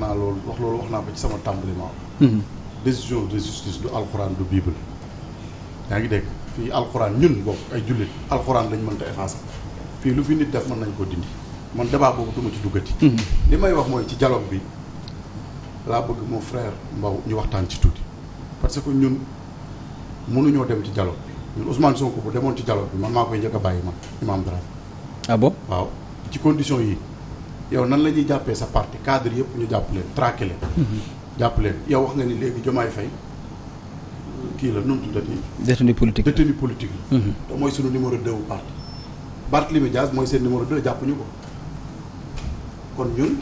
naa loolu wax naa ko ci sama tàmbaliment. décision de justice du alxuraan du bible. yaa ngi dégg fii alxuraan ñun bokk ay jullit alxuraan lañ mënta effacer fii lu fi nit def mën nañ ko dindi man débat boobu duma ci duggati. li may wax mooy ci dialogue bi laa bëgg mon frère Mbow ñu waxtaan ci tuuti parce que ñun mënuñoo dem ci dialogue bi ñun Ousmane Sonko bu demoon ci dialogue bi man maa koy njëkk a bàyyi man Imam Dramé. ah bon waaw ci condition yi yow nan la ñuy jàppee sa parti cadre yëpp ñu jàpp leen traqué leen. jàpp leen yow wax nga ni léegi Diomaye Faye kii la nu mu tuddati. détenu politique la. te mooy sunu numéro 2 wu parti. Barthélémy Dias mooy seen numéro 2 jàppuñu ko kon ñun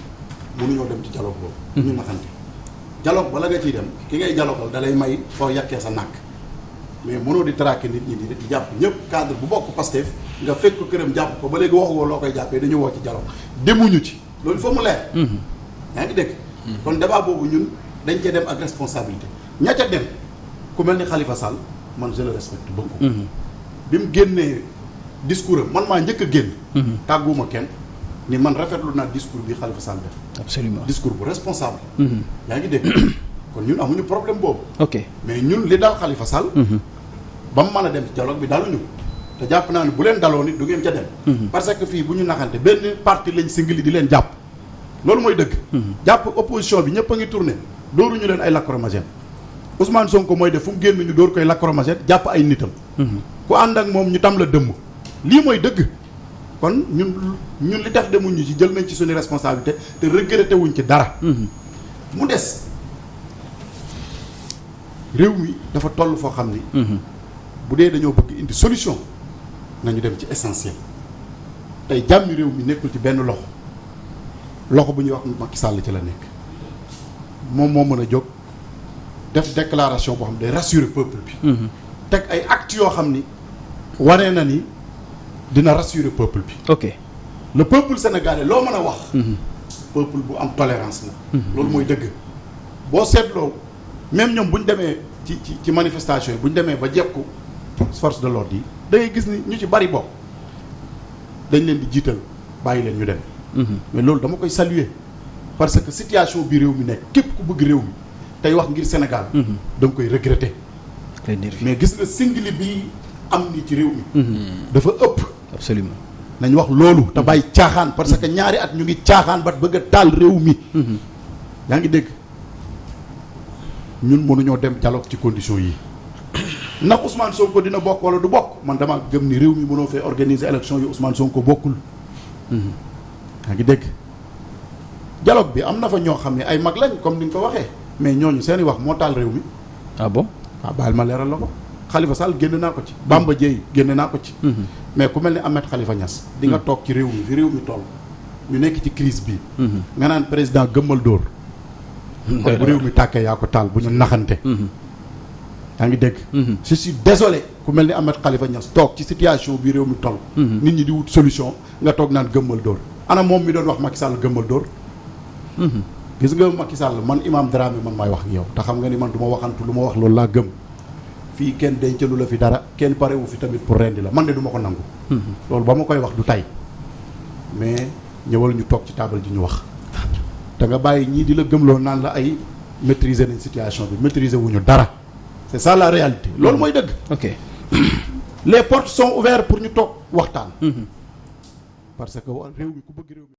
mënuñoo dem ci dialogue boobu. ñu naxante dialogue bala nga ciy dem ki ngay dialogal da lay may foo yàkkee sa nàkk mais mënoo di traqué nit ñi di jàpp ñëpp cadre bu bokk Pastef nga fekk ko këram jàpp ko ba léegi waxu loo koy jàppee dañu woo ci dialogue demuñu ci loolu il faut mu leer. yaa ngi dégg. kon débat boobu ñun dañ cee dem ak responsabilité ña ca dem ku mel ni Khalifa Sall man je le respecte beaucoup. bi mu génnee discours am man maa njëkk a génn. tàgguwuma kenn ni man rafetlu naa discours bi Khalifa Sall def. absolument discours bu responsable. yaa ngi dégg kon ñun amuñu problème boobu. ok mais ñun li daal Khalifa Sall. ba mu mën a dem ci dialogue bi daluñu te jàpp naa ne bu leen daloo nit du ngeen ca dem. parce que fii bu ñu naxante benn parti lañ singili di leen jàpp. loolu mooy dëgg. jàpp opposition bi ñëpp a ngi tourné dóoruñu leen ay lacrymogène Ousmane Sonko mooy def fu mu génn ñu dóor koy lacrymogène jàpp ay nitam. ku ànd ak moom ñu tam la dëmm. lii mooy dëgg kon ñun li tax demuñu ci jël nañ ci suñu responsabilité te regretté wuñ ci dara. mu des réew mi dafa toll foo xam ni. bu dee dañoo bëgg indi solution nañu dem ci essentiel tey jàmmi réew mi nekkul ci benn loxo bu ñuy wax Macky Sall ci la nekk moom moo mën a jóg def déclaration boo xam ne day rassurer peuple bi. teg ay actes yoo xam ni wane na ni dina rassurer peuple bi. ok le peuple sénégalais loo mën a wax. peuple bu am tolérance la. loolu mooy dëgg boo seetloo même ñoom bu ñu demee ci manifestation yi bu ñu demee ba jekku force de l'ordre yi da ngay gis ni ñu ci bari bokk dañ leen di jiital bàyyi leen ñu dem. mais loolu dama koy saluer parce que situation bi réew mi nekk képp ku bëgg réew mi tey wax ngir Sénégal. da nga koy regretter. mais gis nga singli bi am ni ci réew mi. dafa ëpp. absolument nañ wax loolu te bàyyi caaxaan parce que ñaari at ñu ngi caaxaan ba bëgg a taal réew mi. yaa ngi dégg ñun mënuñoo dem dialogue ci condition yi ndax Ousmane Sonko dina bokk wala du bokk man dama gëm ni réew mi mënoo fee organiser élection yi Ousmane Sonko bokkul. yaa ngi dégg dialogue bi am na fa ñoo xam ne ay mag lañ comme ni nga ko waxee mais ñooñu seeni wax moo taal réew mi. ah bon waaw baal ma leeral la ko Khalifa Sall génn naa ko ci. Bamba Dièye génn naa ko ci. mais ku mel ni Ahmed Khalifa Niass. di nga toog ci réew mi fi réew mi toll. ñu nekk ci crise bi. nga naan président gëmmal dóor. bu réew mi tàkkee yaa ko taal bu ñu naxante. yaa ngi dégg. je suis désolé ku mel ni Ahmed Khalifa Niass toog ci situation bi réew mi toll. nit ñi di wut solution nga toog naan gëmmal dóor ana moom mi doon wax Macky Sall gëmmal dóor. gis nga Macky Sall man Imam Dramé man maay wax ak yow te xam nga ni man du ma waxantu lu ma wax loolu laa gëm fii kenn dencalu la fi dara kenn parewu fi tamit pour rendi la man de du ma ko nangu. loolu ba ma koy wax du tay mais ñëwal ñu toog ci taabal ji ñu wax te nga bàyyi ñii di la gëmloo naan la ay maîtriser nañ situation bi maîtriser wuñu dara c'est ça la réalité loolu mooy dëgg. ok les portes sont ouvertes pour ñu toog waxtaan. parce que réew mi ku bëgg réew mi